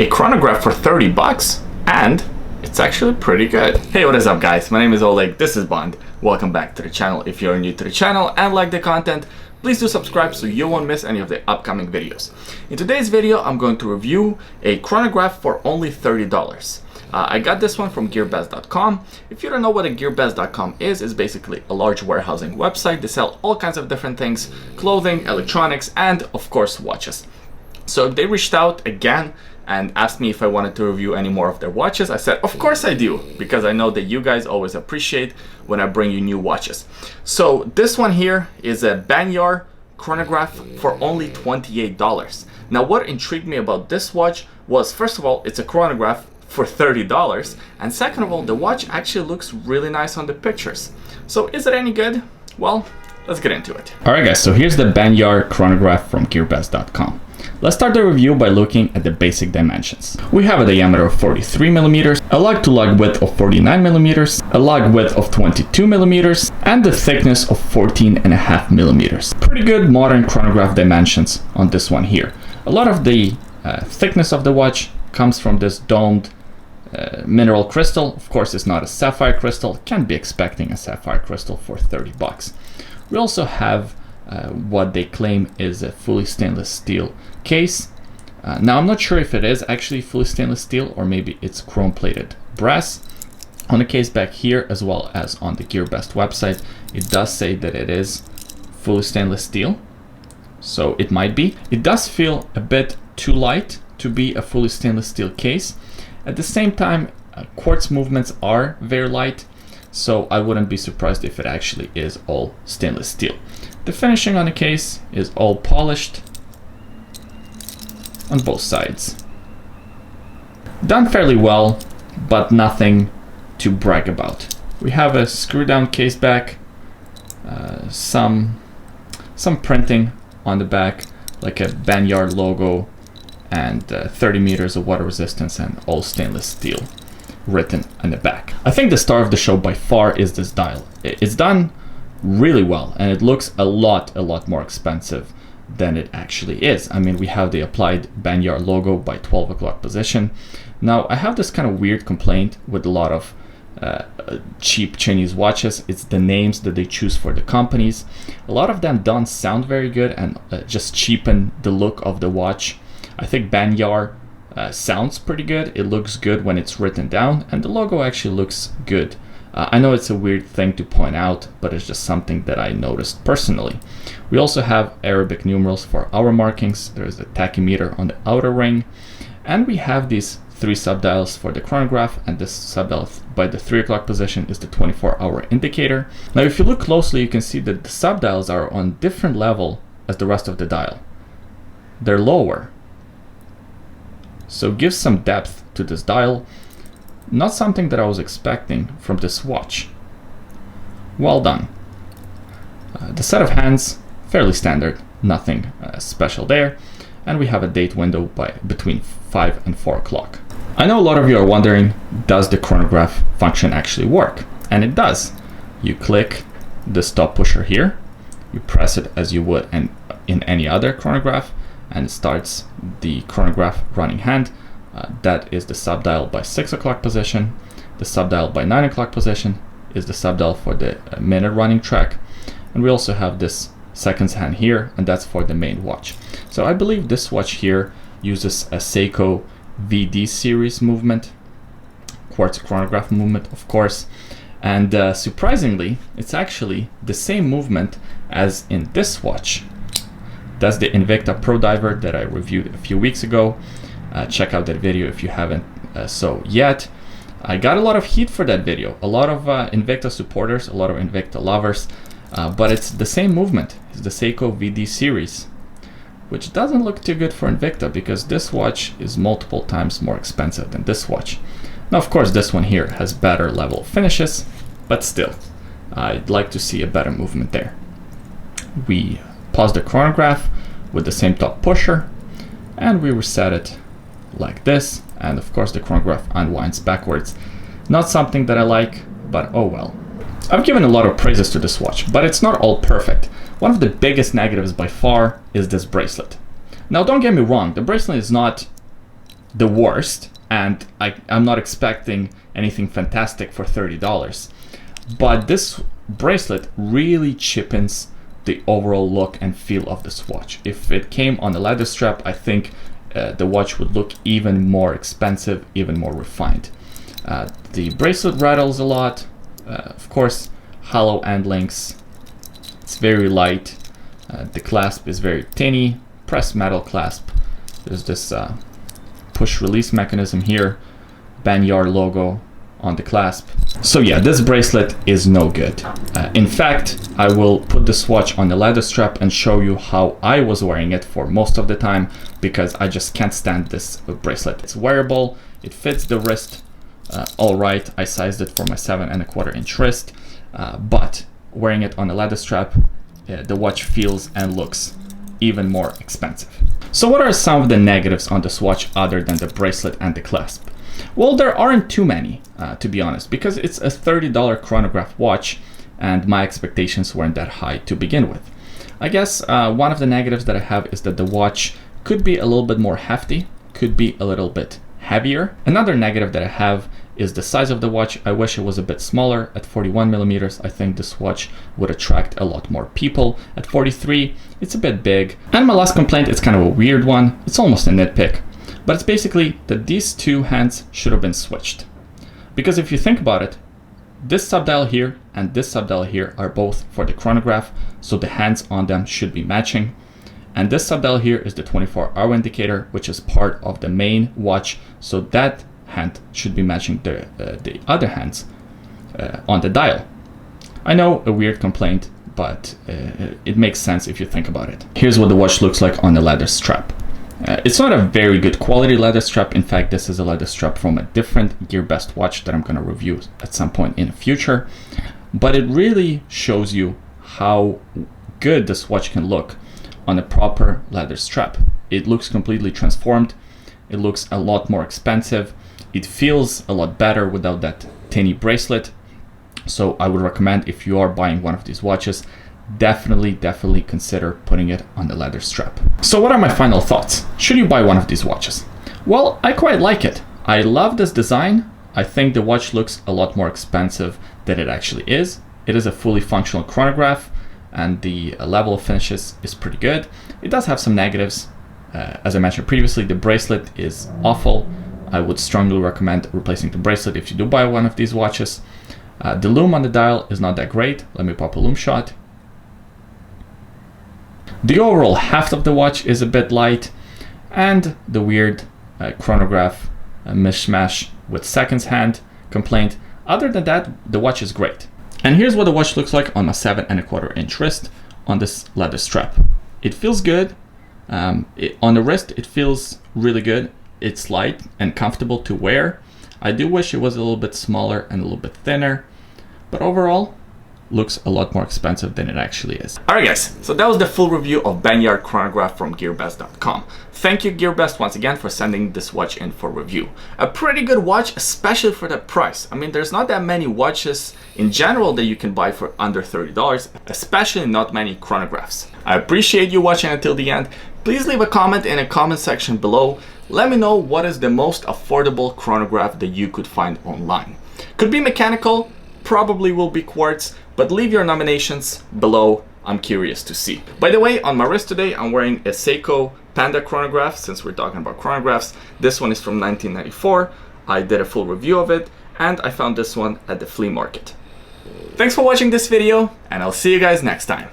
a chronograph for 30 bucks, and it's actually pretty good. Hey, what is up guys? My name is Oleg, this is Bond. Welcome back to the channel. If you're new to the channel and like the content, please do subscribe so you won't miss any of the upcoming videos. In today's video, I'm going to review a chronograph for only $30. I got this one from GearBest.com. If you don't know what a GearBest.com is, it's basically a large warehousing website. They sell all kinds of different things, clothing, electronics, and of course watches. So they reached out again and asked me if I wanted to review any more of their watches. I said, of course I do, because I know that you guys always appreciate when I bring you new watches. So this one here is a Benyar Chronograph for only $28. Now what intrigued me about this watch was, first of all, it's a chronograph for $30, and second of all, the watch actually looks really nice on the pictures. So is it any good? Well, let's get into it. Alright guys, so here's the Benyar Chronograph from GearBest.com. Let's start the review by looking at the basic dimensions. We have a diameter of 43 millimeters, a lug-to-lug width of 49 millimeters, a lug width of 22 millimeters, and the thickness of 14.5 millimeters. Pretty good modern chronograph dimensions on this one here. A lot of the thickness of the watch comes from this domed mineral crystal. Of course, it's not a sapphire crystal. Can't be expecting a sapphire crystal for 30 bucks. We also have what they claim is a fully stainless steel case. Now I'm not sure if it is actually fully stainless steel or maybe it's chrome plated brass. On the case back here, as well as on the GearBest website, it does say that it is fully stainless steel, so it might be. It does feel a bit too light to be a fully stainless steel case. At the same time, quartz movements are very light, so I wouldn't be surprised if it actually is all stainless steel. The finishing on the case is all polished on both sides. Done fairly well, but nothing to brag about. We have a screw down case back, some printing on the back, like a Benyar logo, and 30 meters of water resistance and all stainless steel written on the back. I think the star of the show by far is this dial. It's done really well, and it looks a lot more expensive than it actually is. I mean, we have the applied Benyar logo by 12 o'clock position. Now I have this kind of weird complaint with a lot of cheap Chinese watches. It's the names that they choose for the companies. A lot of them don't sound very good and just cheapen the look of the watch. I think Benyar sounds pretty good. It looks good when it's written down, and the logo actually looks good. I know it's a weird thing to point out, but it's just something that I noticed personally. We also have Arabic numerals for hour markings. There's a tachymeter on the outer ring, and we have these 3 subdials for the chronograph, and this subdial by the 3 o'clock position is the 24-hour indicator. Now if you look closely, you can see that the subdials are on different level as the rest of the dial. They're lower, so give some depth to this dial. Not something that I was expecting from this watch. Well done. The set of hands, fairly standard, nothing special there. And we have a date window between 5 and 4 o'clock. I know a lot of you are wondering, does the chronograph function actually work? And it does. You click the stop pusher here, you press it as you would in any other chronograph, and it starts the chronograph running hand. That is the subdial by 6 o'clock position. The subdial by 9 o'clock position is the subdial for the minute running track. And we also have this seconds hand here, and that's for the main watch. So I believe this watch here uses a Seiko VD series movement, quartz chronograph movement, of course. And surprisingly, it's actually the same movement as in this watch. That's the Invicta Pro Diver that I reviewed a few weeks ago. Check out that video if you haven't so yet. I got a lot of heat for that video. A lot of Invicta supporters, a lot of Invicta lovers, but it's the same movement. It's the Seiko VD series, which doesn't look too good for Invicta because this watch is multiple times more expensive than this watch. Now, of course, this one here has better level finishes, but still, I'd like to see a better movement there. We pause the chronograph with the same top pusher, and we reset it like this, and of course the chronograph unwinds backwards. Not something that I like, but oh well. I've given a lot of praises to this watch, but it's not all perfect. One of the biggest negatives by far is this bracelet. Now don't get me wrong, the bracelet is not the worst, and I'm not expecting anything fantastic for $30. But this bracelet really cheapens the overall look and feel of this watch. If it came on a leather strap, I think the watch would look even more expensive, even more refined. The bracelet rattles a lot. Of course, hollow end links. It's very light. The clasp is very tiny, pressed metal clasp. There's this push release mechanism here, Benyar logo on the clasp. So yeah, this bracelet is no good. In fact, I will put this watch on the leather strap and show you how I was wearing it for most of the time, because I just can't stand this bracelet. It's wearable, it fits the wrist all right. I sized it for my 7¼ inch wrist, but wearing it on a leather strap, the watch feels and looks even more expensive. So what are some of the negatives on this watch other than the bracelet and the clasp? Well, there aren't too many, to be honest, because it's a $30 chronograph watch and my expectations weren't that high to begin with. I guess one of the negatives that I have is that the watch could be a little bit more hefty, could be a little bit heavier. Another negative that I have is the size of the watch. I wish it was a bit smaller. At 41 millimeters, I think this watch would attract a lot more people. At 43, it's a bit big. And my last complaint is kind of a weird one. It's almost a nitpick, but it's basically that these two hands should have been switched. Because if you think about it, this subdial here and this subdial here are both for the chronograph, so the hands on them should be matching. And this subdial here is the 24-hour indicator, which is part of the main watch, so that hand should be matching the other hands on the dial. I know, a weird complaint, but it makes sense if you think about it. Here's what the watch looks like on the leather strap. It's not a very good quality leather strap. In fact, this is a leather strap from a different GearBest watch that I'm going to review at some point in the future. But it really shows you how good this watch can look on a proper leather strap. It looks completely transformed. It looks a lot more expensive. It feels a lot better without that tiny bracelet. So I would recommend, if you are buying one of these watches, definitely consider putting it on the leather strap. So what are my final thoughts? Should you buy one of these watches? Well, I quite like it. I love this design. I think the watch looks a lot more expensive than it actually is. It is a fully functional chronograph, and the level of finishes is pretty good. It does have some negatives. As I mentioned previously, the bracelet is awful. I would strongly recommend replacing the bracelet if you do buy one of these watches. The lume on the dial is not that great. Let me pop a lume shot. The overall heft of the watch is a bit light, and the weird chronograph mishmash with seconds hand complaint. Other than that, the watch is great. And here's what the watch looks like on my 7¼ inch wrist on this leather strap. It feels good. On the wrist, it feels really good. It's light and comfortable to wear. I do wish it was a little bit smaller and a little bit thinner, but overall, looks a lot more expensive than it actually is. Alright guys, so that was the full review of Benyar Chronograph from GearBest.com. Thank you GearBest once again for sending this watch in for review. A pretty good watch, especially for that price. I mean, there's not that many watches in general that you can buy for under $30, especially not many chronographs. I appreciate you watching until the end. Please leave a comment in the comment section below. Let me know what is the most affordable chronograph that you could find online. Could be mechanical, probably will be quartz, but leave your nominations below. I'm curious to see. By the way, on my wrist today, I'm wearing a Seiko Panda chronograph, since we're talking about chronographs. This one is from 1994. I did a full review of it, and I found this one at the flea market. Thanks for watching this video, and I'll see you guys next time.